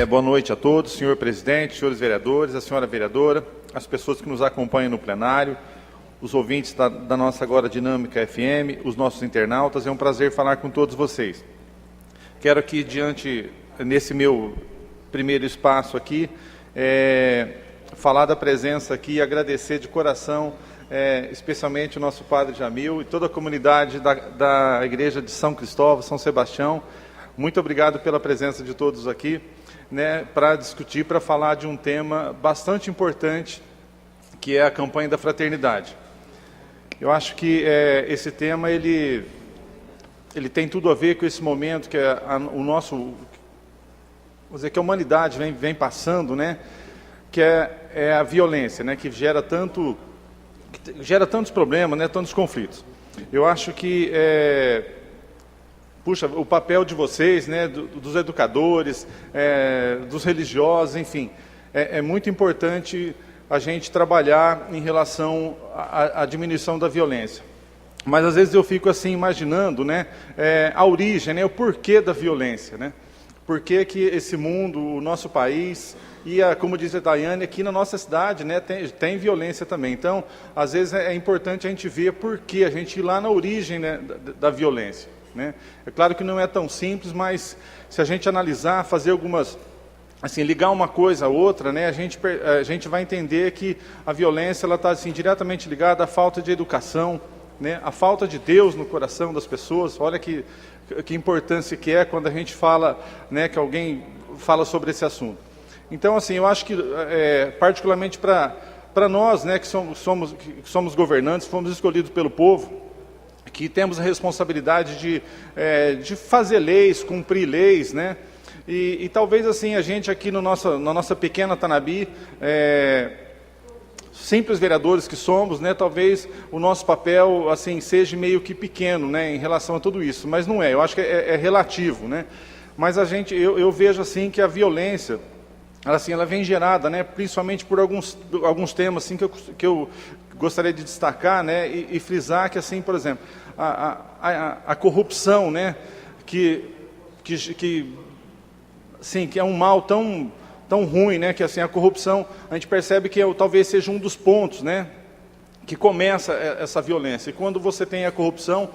Boa noite a todos, senhor presidente, senhores vereadores, a senhora vereadora, as pessoas que nos acompanham no plenário, os ouvintes da nossa agora Dinâmica FM, os nossos internautas. É um prazer falar com todos vocês. Quero aqui, nesse meu primeiro espaço aqui, falar da presença aqui e agradecer de coração, especialmente o nosso padre Jamil e toda a comunidade da Igreja de São Cristóvão, São Sebastião. Muito obrigado pela presença de todos aqui, para discutir, para falar de um tema bastante importante, que é a campanha da fraternidade. Eu acho que esse tema ele tem tudo a ver com esse momento que vamos dizer, que a humanidade vem passando, que é a violência, que gera tantos problemas, tantos conflitos. Eu acho que o papel de vocês, dos educadores, dos religiosos, enfim, é muito importante a gente trabalhar em relação à diminuição da violência. Mas às vezes eu fico assim imaginando, a origem, o porquê da violência, Por que esse mundo, o nosso país e, como diz a Daiane, aqui na nossa cidade, tem violência também. Então, às vezes é importante a gente ver por que a gente ir lá na origem da violência. É claro que não é tão simples, mas se a gente analisar, fazer algumas, assim, ligar uma coisa à outra, a gente vai entender que a violência ela está assim, diretamente ligada à falta de educação, à falta de Deus no coração das pessoas. Olha que importância que é quando a gente fala, que alguém fala sobre esse assunto. Então, assim, eu acho que, particularmente para nós, que somos governantes, fomos escolhidos pelo povo, que temos a responsabilidade de fazer leis, cumprir leis, e talvez assim a gente aqui na nossa pequena Tanabi, simples vereadores que somos, talvez o nosso papel assim seja meio que pequeno, em relação a tudo isso, mas não é. Eu acho que é relativo, Mas eu vejo assim que a violência, ela vem gerada, principalmente por alguns temas assim que eu gostaria de destacar, e frisar que, assim, por exemplo, a corrupção, que é um mal tão ruim, que assim, a corrupção, a gente percebe que talvez seja um dos pontos, que começa essa violência. E quando você tem a corrupção,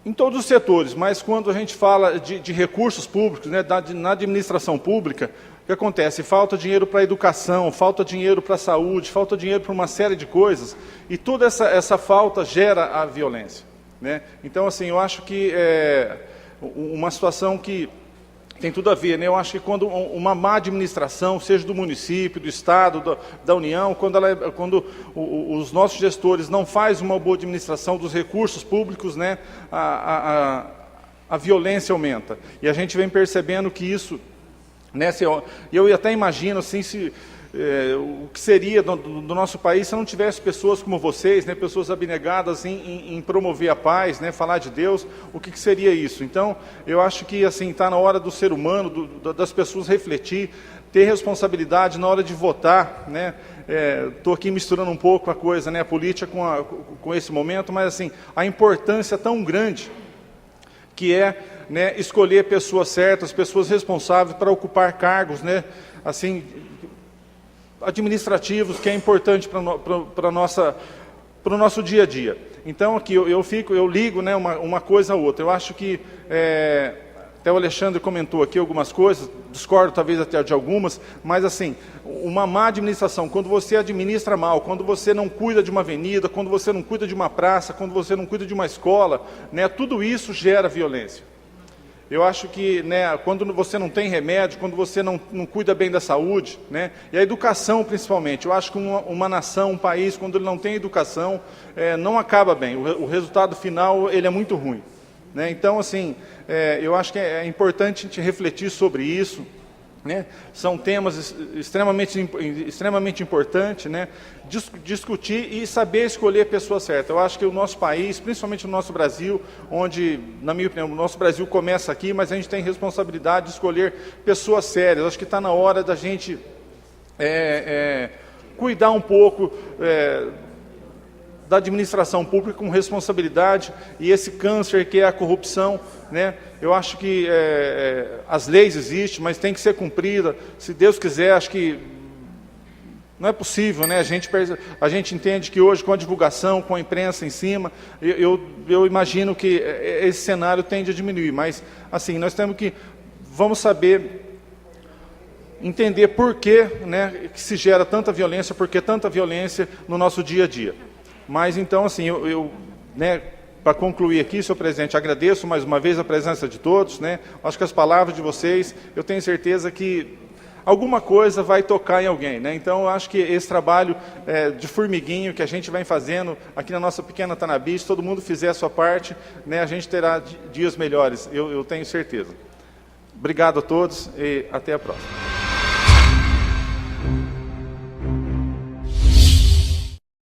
em todos os setores, mas quando a gente fala de recursos públicos, na administração pública, o que acontece? Falta dinheiro para a educação, falta dinheiro para a saúde, falta dinheiro para uma série de coisas, e toda essa falta gera a violência. Então, assim, eu acho que uma situação que tem tudo a ver. Eu acho que quando uma má administração, seja do município, do Estado, da União, quando os nossos gestores não fazem uma boa administração dos recursos públicos, a violência aumenta. E a gente vem percebendo que isso, eu até imagino assim, o que seria do nosso país se não tivesse pessoas como vocês, pessoas abnegadas em promover a paz, falar de Deus, o que seria isso? Então, eu acho que assim está na hora do ser humano, das pessoas refletir, ter responsabilidade na hora de votar, Estou aqui misturando um pouco a coisa, a política com esse momento, mas assim, a importância tão grande que é escolher pessoas certas, pessoas responsáveis para ocupar cargos, assim, administrativos, que é importante para o nosso dia a dia. Então, aqui eu ligo uma coisa a outra. Eu acho que, até o Alexandre comentou aqui algumas coisas, discordo talvez até de algumas, mas assim, uma má administração, quando você administra mal, quando você não cuida de uma avenida, quando você não cuida de uma praça, quando você não cuida de uma escola, tudo isso gera violência. Eu acho que quando você não tem remédio, quando você não cuida bem da saúde, e a educação principalmente, eu acho que uma nação, um país, quando ele não tem educação, não acaba bem, o resultado final ele é muito ruim. Então, assim, eu acho que é importante a gente refletir sobre isso, São temas extremamente importantes, discutir e saber escolher a pessoa certa. Eu acho que o nosso país, principalmente no nosso Brasil, onde, na minha opinião, o nosso Brasil começa aqui, mas a gente tem responsabilidade de escolher pessoas sérias. Eu acho que está na hora da gente cuidar um pouco da administração pública com responsabilidade, e esse câncer que é a corrupção, né? Eu acho que as leis existem, mas tem que ser cumprida. Se Deus quiser, acho que não é possível, né? A gente entende que hoje, com a divulgação, com a imprensa em cima, eu imagino que esse cenário tende a diminuir, mas assim, nós temos que, vamos saber entender por que, né, que se gera tanta violência, por que tanta violência no nosso dia a dia. Mas então, assim, né, para concluir aqui, senhor presidente, agradeço mais uma vez a presença de todos, né? Acho que as palavras de vocês, eu tenho certeza que alguma coisa vai tocar em alguém, né? Então, eu acho que esse trabalho de formiguinho que a gente vem fazendo aqui na nossa pequena Tanabi, se todo mundo fizer a sua parte, né, a gente terá dias melhores, eu tenho certeza. Obrigado a todos e até a próxima.